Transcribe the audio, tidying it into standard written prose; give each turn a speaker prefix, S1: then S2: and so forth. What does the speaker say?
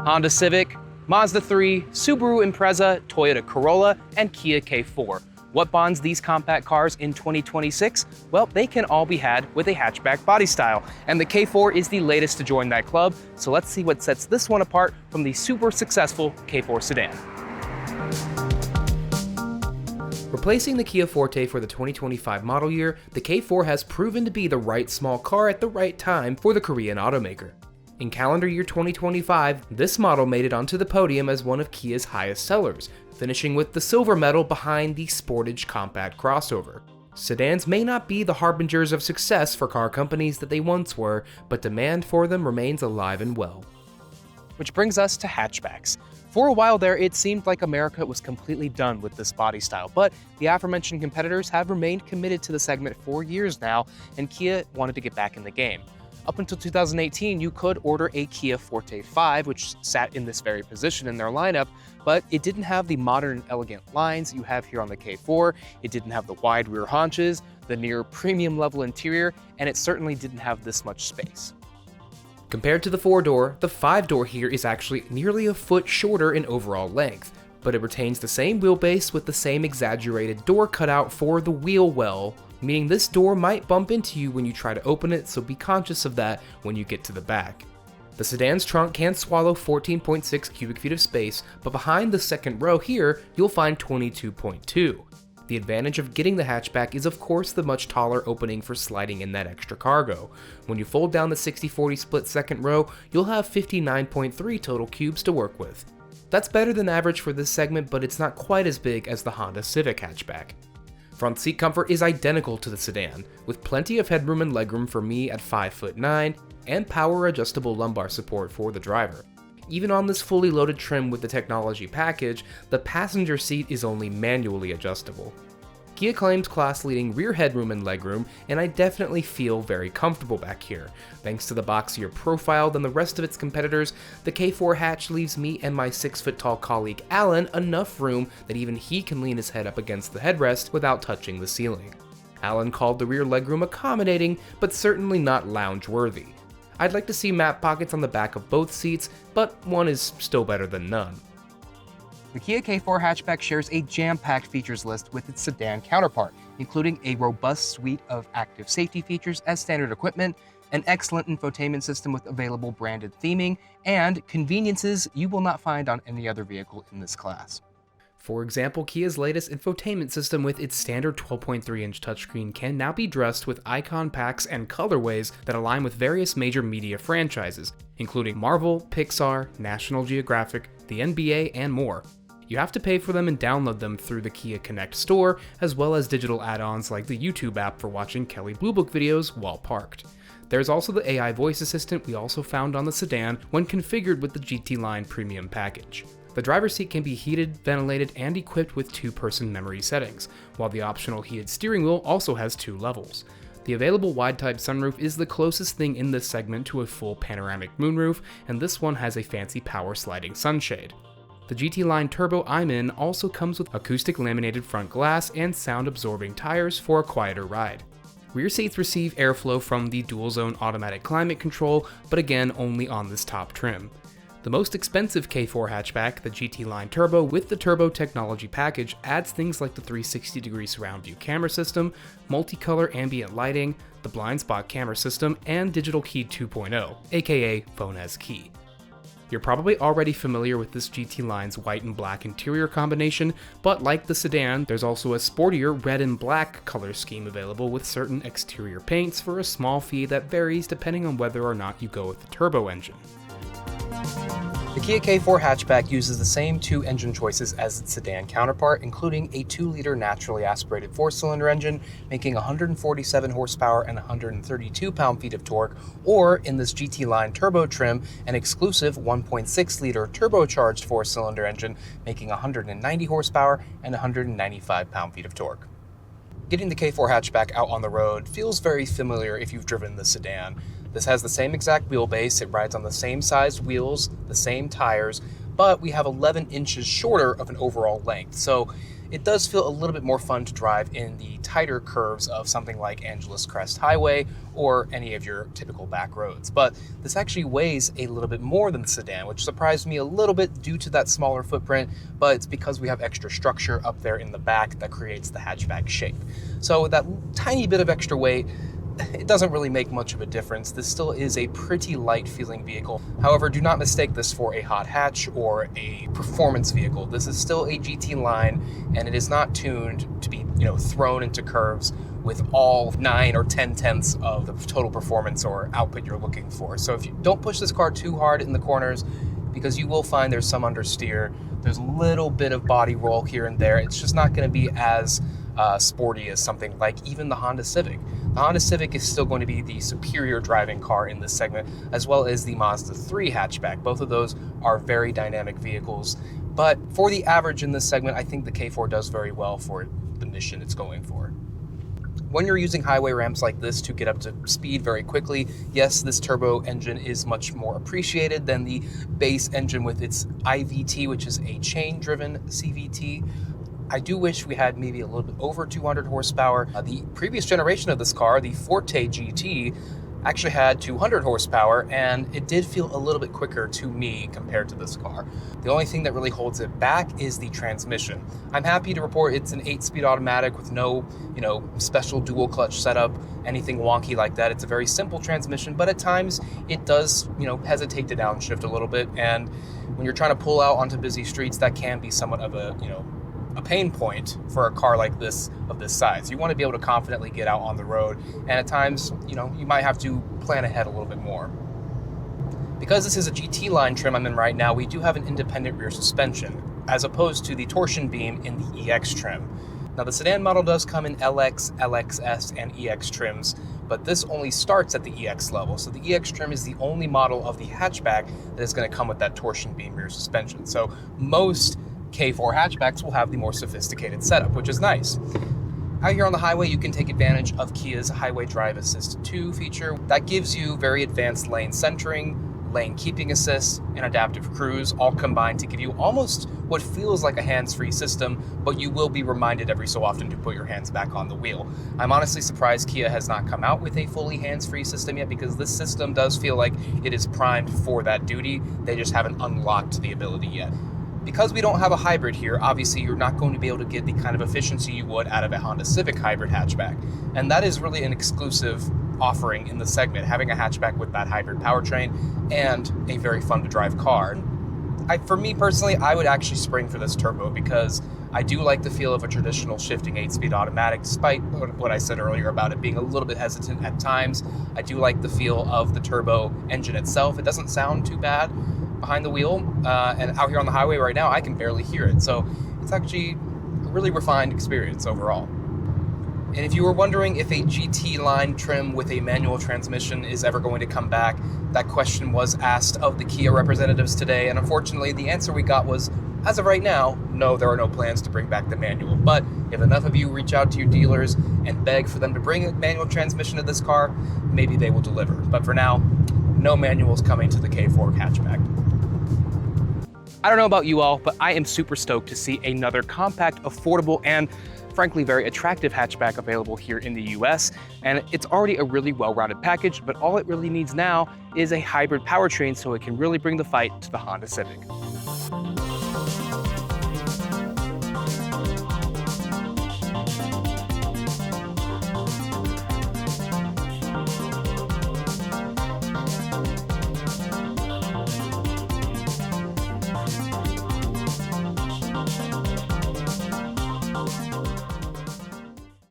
S1: Honda Civic, Mazda 3, Subaru Impreza, Toyota Corolla, and Kia K4. What bonds these compact cars in 2026? Well, they can all be had with a hatchback body style, and the K4 is the latest to join that club, so let's see what sets this one apart from the super successful K4 Sedan. Replacing the Kia Forte for the 2025 model year, the K4 has proven to be the right small car at the right time for the Korean automaker. In calendar year 2025, this model made it onto the podium as one of Kia's highest sellers, finishing with the silver medal behind the Sportage compact crossover. Sedans may not be the harbingers of success for car companies that they once were, but demand for them remains alive and well. Which brings us to hatchbacks. For a while there, it seemed like America was completely done with this body style, but the aforementioned competitors have remained committed to the segment for years now, and Kia wanted to get back in the game. Up until 2018, you could order a Kia Forte 5, which sat in this very position in their lineup, but it didn't have the modern and elegant lines you have here on the K4, it didn't have the wide rear haunches, the near premium level interior, and it certainly didn't have this much space. Compared to the 4-door, the 5-door here is actually nearly a foot shorter in overall length, but it retains the same wheelbase with the same exaggerated door cutout for the wheel well, meaning this door might bump into you when you try to open it, so be conscious of that when you get to the back. The sedan's trunk can swallow 14.6 cubic feet of space, but behind the second row here, you'll find 22.2. The advantage of getting the hatchback is of course the much taller opening for sliding in that extra cargo. When you fold down the 60-40 split second row, you'll have 59.3 total cubes to work with. That's better than average for this segment, but it's not quite as big as the Honda Civic hatchback. Front seat comfort is identical to the sedan, with plenty of headroom and legroom for me at 5'9", and power adjustable lumbar support for the driver. Even on this fully loaded trim with the technology package, the passenger seat is only manually adjustable. Kia claims class-leading rear headroom and legroom, and I definitely feel very comfortable back here. Thanks to the boxier profile than the rest of its competitors, the K4 hatch leaves me and my 6-foot-tall colleague Alan enough room that even he can lean his head up against the headrest without touching the ceiling. Alan called the rear legroom accommodating, but certainly not lounge-worthy. I'd like to see map pockets on the back of both seats, but one is still better than none. The Kia K4 hatchback shares a jam-packed features list with its sedan counterpart, including a robust suite of active safety features as standard equipment, an excellent infotainment system with available branded theming, and conveniences you will not find on any other vehicle in this class. For example, Kia's latest infotainment system with its standard 12.3-inch touchscreen can now be dressed with icon packs and colorways that align with various major media franchises, including Marvel, Pixar, National Geographic, the NBA, and more. You have to pay for them and download them through the Kia Connect store, as well as digital add-ons like the YouTube app for watching Kelley Blue Book videos while parked. There's also the AI voice assistant we also found on the sedan when configured with the GT Line Premium package. The driver's seat can be heated, ventilated, and equipped with 2-person memory settings, while the optional heated steering wheel also has 2 levels. The available wide-type sunroof is the closest thing in this segment to a full panoramic moonroof, and this one has a fancy power sliding sunshade. The GT Line Turbo I'm in also comes with acoustic laminated front glass and sound-absorbing tires for a quieter ride. Rear seats receive airflow from the dual-zone automatic climate control, but again only on this top trim. The most expensive K4 hatchback, the GT Line Turbo with the Turbo Technology package, adds things like the 360-degree surround view camera system, multicolor ambient lighting, the blind spot camera system, and Digital Key 2.0, aka Phone as Key. You're probably already familiar with this GT Line's white and black interior combination, but like the sedan, there's also a sportier red and black color scheme available with certain exterior paints for a small fee that varies depending on whether or not you go with the turbo engine. The Kia K4 hatchback uses the same 2 engine choices as its sedan counterpart, including a 2-liter naturally aspirated 4-cylinder engine, making 147 horsepower and 132 pound-feet of torque, or in this GT Line Turbo trim, an exclusive 1.6-liter turbocharged 4-cylinder engine, making 190 horsepower and 195 pound-feet of torque. Getting the K4 hatchback out on the road feels very familiar if you've driven the sedan. This has the same exact wheelbase, it rides on the same sized wheels, the same tires, but we have 11 inches shorter of an overall length. So it does feel a little bit more fun to drive in the tighter curves of something like Angeles Crest Highway or any of your typical back roads. But this actually weighs a little bit more than the sedan, which surprised me a little bit due to that smaller footprint, but it's because we have extra structure up there in the back that creates the hatchback shape. So with that tiny bit of extra weight, it doesn't really make much of a difference. This still is a pretty light feeling vehicle. However, do not mistake this for a hot hatch or a performance vehicle. This is still a GT line, and it is not tuned to be, thrown into curves with all 9 or 10 tenths of the total performance or output you're looking for. So if you don't push this car too hard in the corners, because you will find there's some understeer, there's a little bit of body roll here and there. It's just not going to be as sporty as something like even the Honda Civic. The Honda Civic is still going to be the superior driving car in this segment, as well as the Mazda 3 hatchback. Both of those are very dynamic vehicles, but for the average in this segment, I think the K4 does very well for the mission it's going for. When you're using highway ramps like this to get up to speed very quickly, yes, this turbo engine is much more appreciated than the base engine with its IVT, which is a chain-driven CVT. I do wish we had maybe a little bit over 200 horsepower. The previous generation of this car, the Forte GT, actually had 200 horsepower, and it did feel a little bit quicker to me compared to this car. The only thing that really holds it back is the transmission. I'm happy to report it's an 8-speed automatic with no, special dual clutch setup, anything wonky like that. It's a very simple transmission, but at times it does, hesitate to downshift a little bit, and when you're trying to pull out onto busy streets, that can be somewhat of a pain point for a car like this of this size. You want to be able to confidently get out on the road, and at times, you might have to plan ahead a little bit more. Because this is a GT line trim I'm in right now, we do have an independent rear suspension, as opposed to the torsion beam in the EX trim. Now the sedan model does come in LX, LXS, and EX trims, but this only starts at the EX level. So the EX trim is the only model of the hatchback that is going to come with that torsion beam rear suspension. So most K4 hatchbacks will have the more sophisticated setup, which is nice. Out here on the highway, you can take advantage of Kia's Highway Drive Assist 2 feature. That gives you very advanced lane centering, lane keeping assist, and adaptive cruise, all combined to give you almost what feels like a hands-free system, but you will be reminded every so often to put your hands back on the wheel. I'm honestly surprised Kia has not come out with a fully hands-free system yet, because this system does feel like it is primed for that duty. They just haven't unlocked the ability yet. Because we don't have a hybrid here, obviously you're not going to be able to get the kind of efficiency you would out of a Honda Civic hybrid hatchback. And that is really an exclusive offering in the segment, having a hatchback with that hybrid powertrain and a very fun to drive car. For me personally, I would actually spring for this turbo, because I do like the feel of a traditional shifting 8-speed automatic, despite what I said earlier about it being a little bit hesitant at times. I do like the feel of the turbo engine itself. It doesn't sound too bad behind the wheel, and out here on the highway right now, I can barely hear it. So it's actually a really refined experience overall. And if you were wondering if a GT line trim with a manual transmission is ever going to come back, that question was asked of the Kia representatives today, and unfortunately the answer we got was, as of right now, no, there are no plans to bring back the manual. But if enough of you reach out to your dealers and beg for them to bring a manual transmission to this car, maybe they will deliver. But for now, no manuals coming to the K4 hatchback. I don't know about you all, but I am super stoked to see another compact, affordable, and frankly very attractive hatchback available here in the US. And it's already a really well-rounded package, but all it really needs now is a hybrid powertrain so it can really bring the fight to the Honda Civic.